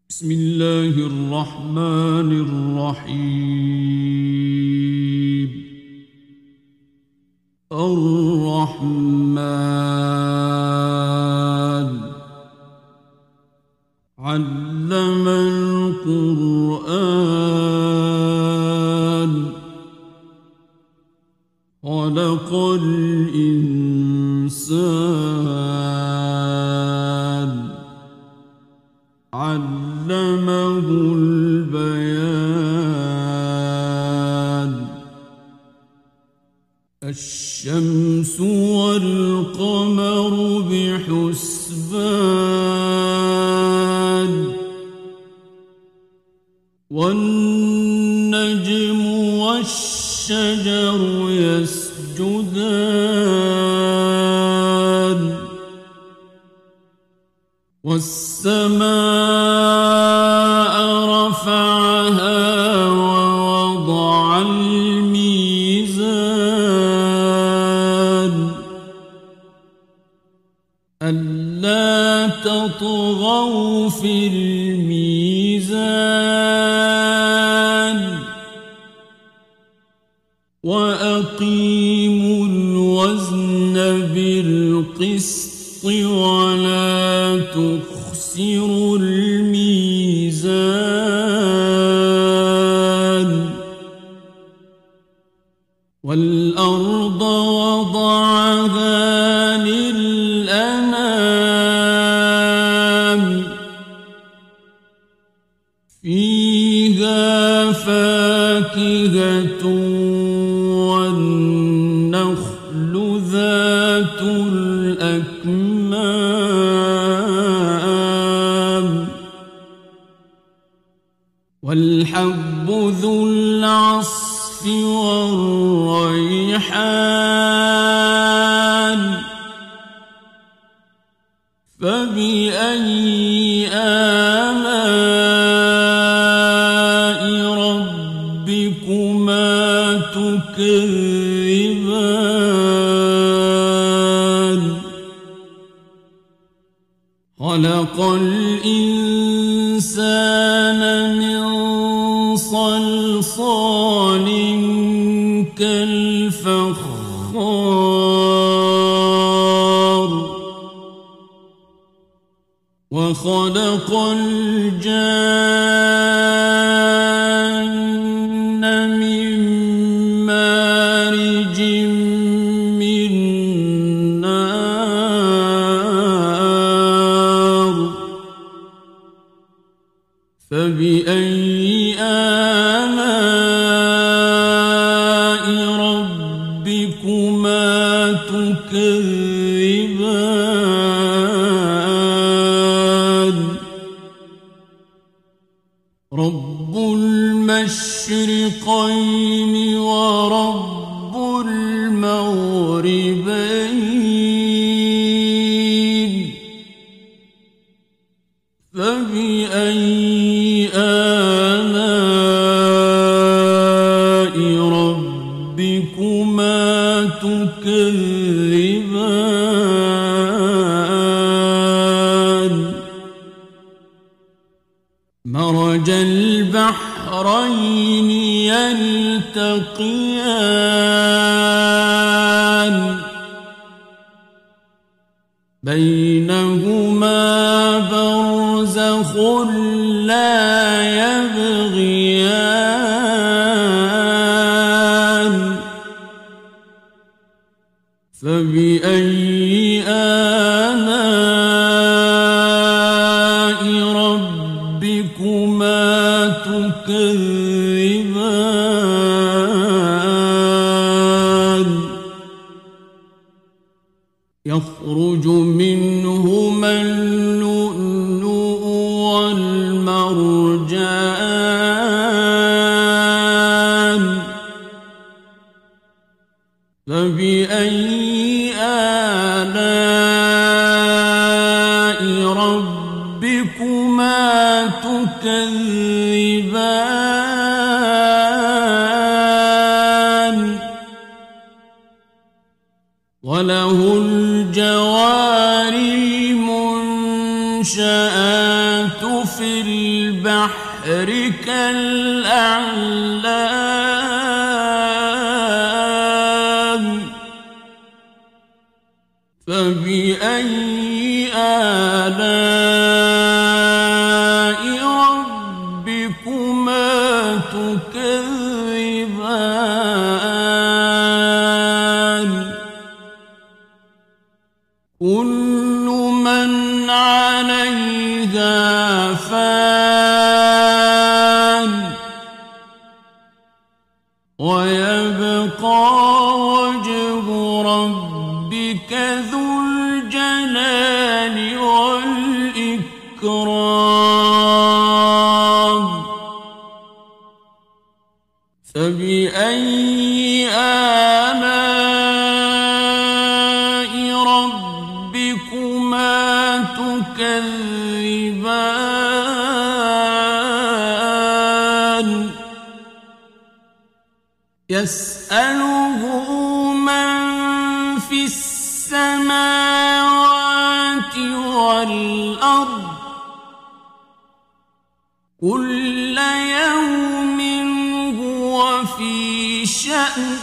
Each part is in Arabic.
بسم الله الرحمن الرحيم. الرحمن علم القرآن خلق الإنسان علمه البيان. الشمس والقمر بحسبان والنجم والشجر يسجدان والسماء رفعها ووضع الميزان ألا تطغوا في الميزان وأقيموا الوزن بالقسط ولا تخسروا الميزان. والأرض وضعها للأنام فيها فاكهة والنخل ذات الأكمام والحب ذو العصف والريحان فبأي آلاء ربكما تكذبان. خلق الإنسان من صلصال كالفخار وخلق الجن من مارج من نار فبأي آلاء ربكما تكذبان. رب المشرقين ورب المغربين فبأي آلاء ربكما تكذبان. مرج البحرين يلتقيان بينهما برزخ لا يبغيان فبأي آلاء ربكما تكذبان. يخرج منهما اللؤلؤ والمرجان فبأي آلاء ربكما تكذبان. وله الجوار المنشآت في البحر كالأعلام فبأي آلاء ربكما تكذبان كل من عليها فان ويبقى وجه ربك ذو الجلال والإكرام فبأي آلاء ربكما تكذبان يسأله من في السماوات والأرض كل يوم هو في شأن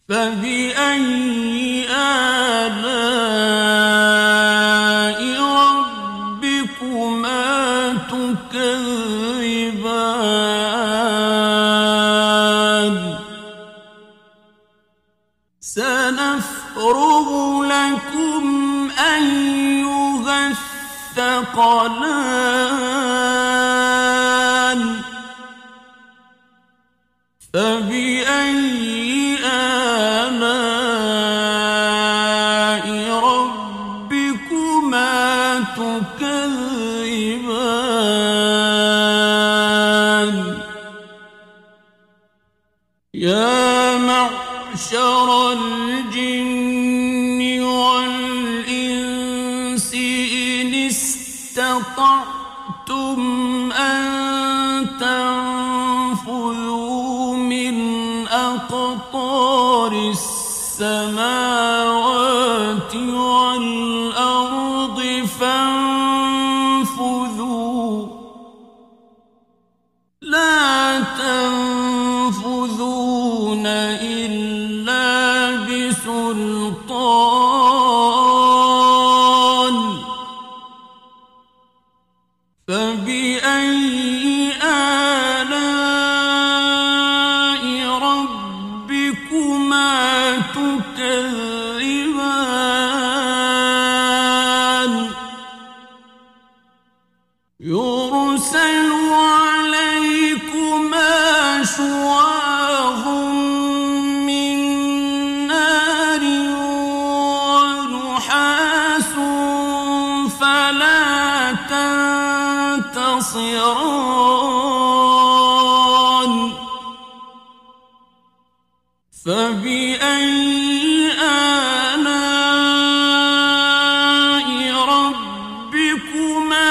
فبأي آلاء ربكما تكذبان سنفرغ لكم أيها الثقلان فبأي آلاء ربكما تكذبان يا معشر الجن والإنس إن استطعتم أن تنفذوا من أقطار السماوات والأرض فانفذوا لا تنفذون إلا بسلطان فبأي آلاء ربكما تكذبان يرسل عليكما شواظ من نار ونحاس فلا تنتصران فبأي آلاء ربكما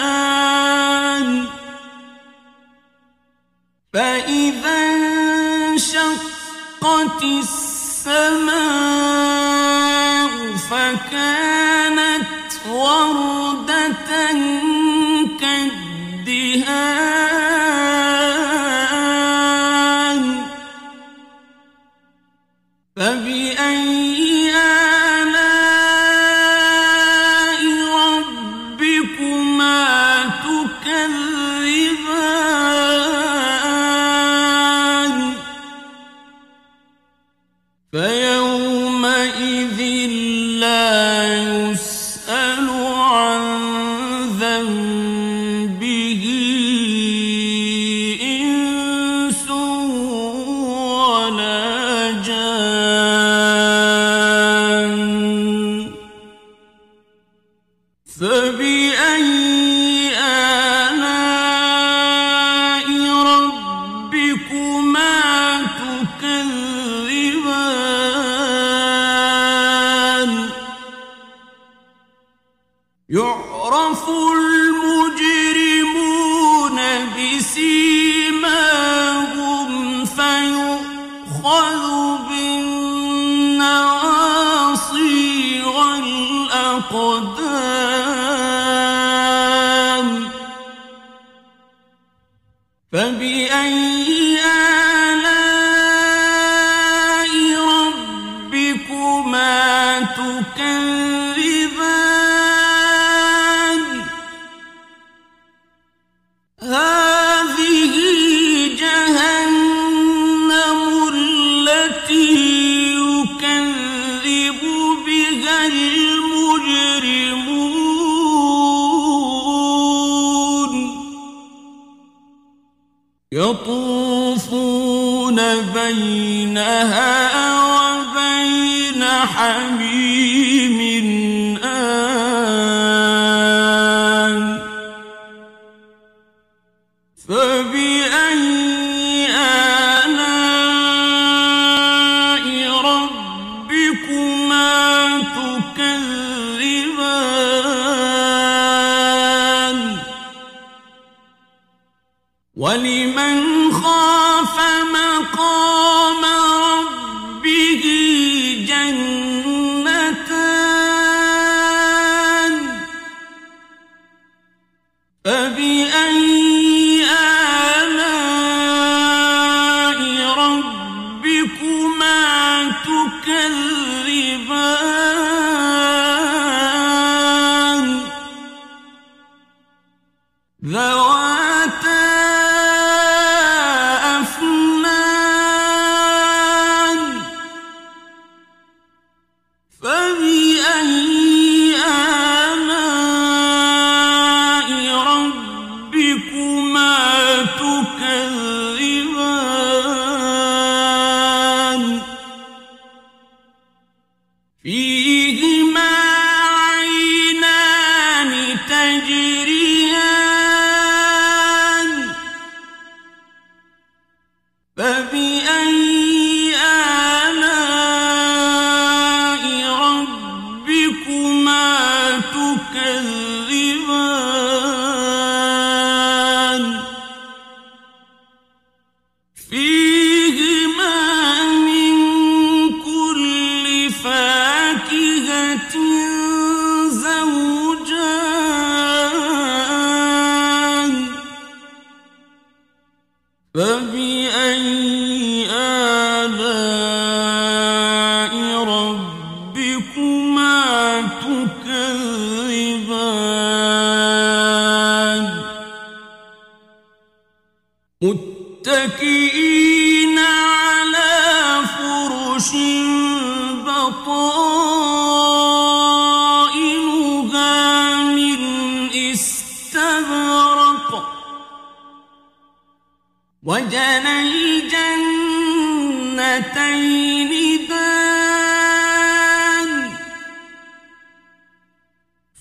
تكذبان فإذا انشقت السماء فكانت وردة كالدهان فبأي آلاء ربكما تكذبان فيومئذ لا يسأل عن ذنبه إنس ولا جان فبأي آلاء ربكما تكذبان يعرف المجرمون بسيماهم فيؤخذ بالنواصي الأقدام فبأي آلاء ربكما تكذبان هذه جهنم التي يكذب بها المجرمون يطوفون بينها وبين حميم آن فبأي آلاء ربكما تكذبان ولمن خاف مقام ربه جنتان فبأي آلاء ربكما تكذبان ذواتا أفنان فبأي آلاء ربكما تكذبان فيهما عينان تجريان فبأي آلاء ربكما تكذبان فيهما من كل فاكهة زوجان فبأي آلاء ربكما تكذبان متكئين على فرش بطائنها من استبرق وجنى الجنتين دان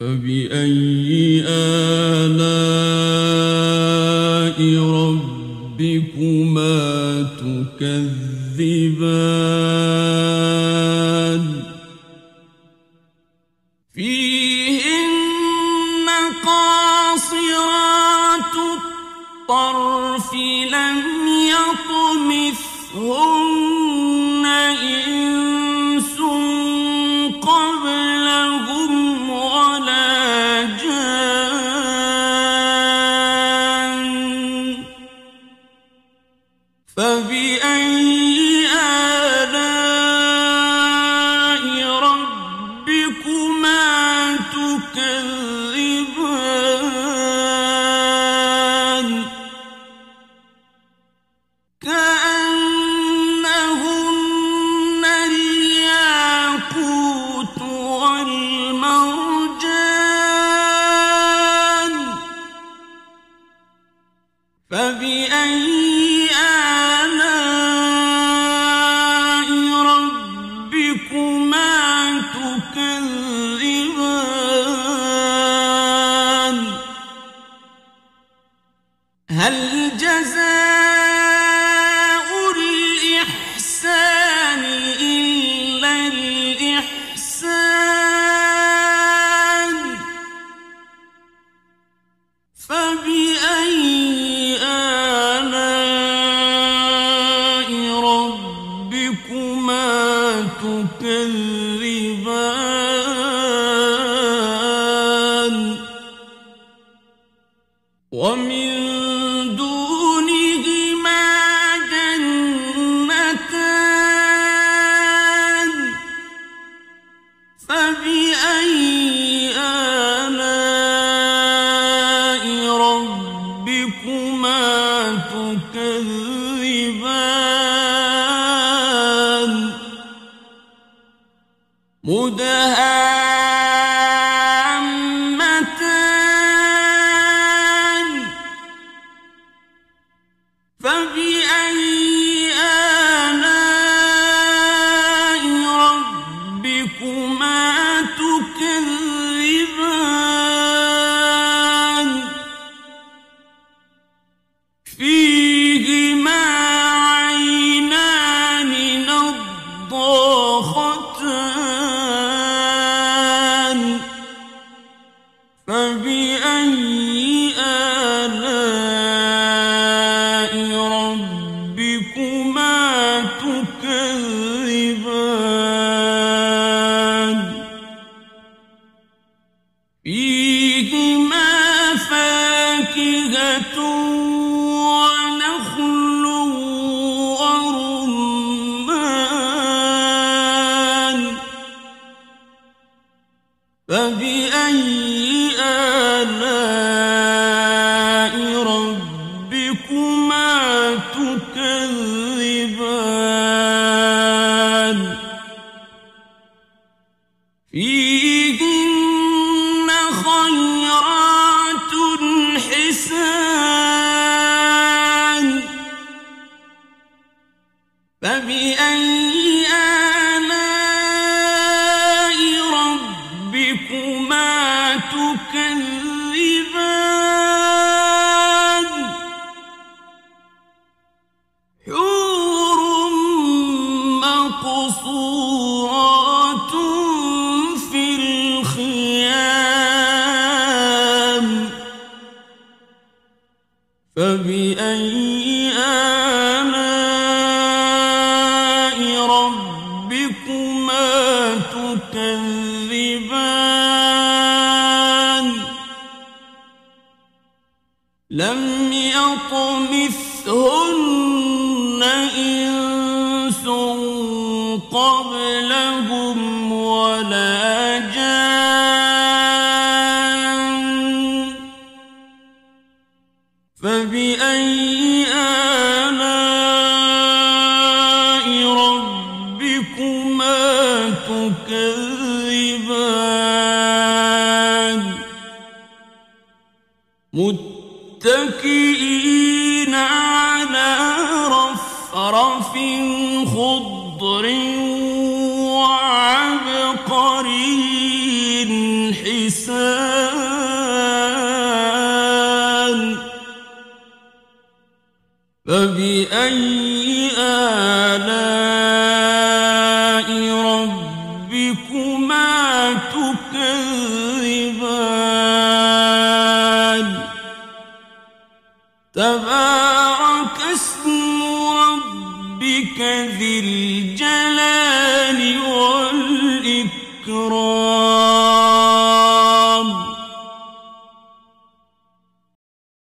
فبأي آلاء ربكما تكذبان فيهن قاصرات الطرف لم يطمثهن إنس قبلهم ولا جان فبأي آلاء ربكما تكذبان كأنهن الياقوت والمرجان فبأي آلاء ربكما تكذبان هل جزاء الإحسان إلا الإحسان فبأي آلاء ربكما تكذبان ومن دونهما جنتان فبأي آلاء ربكما تكذبان مدهامتان فبأي آلاء ربكما تكذبان فيهما عينان نضاختان فبأي آلاء ربكما تكذبان فيهما فاكهة ونخل ورمان فبأي آلاء ربكما تكذبان فيهن خيرات حسان فبأي آلاء ربكما تكذبان حور مقصورات في الخيام فبأي آلاء ربكما تكذبان لم يطمثهن إنس قبلهم ولا جان فبأي آلاء ربكما تكذبان متكئين على رفرف خضر وعبقري حسان فبأي آلاء ربكما تكذبان تبارك اسم ربك ذي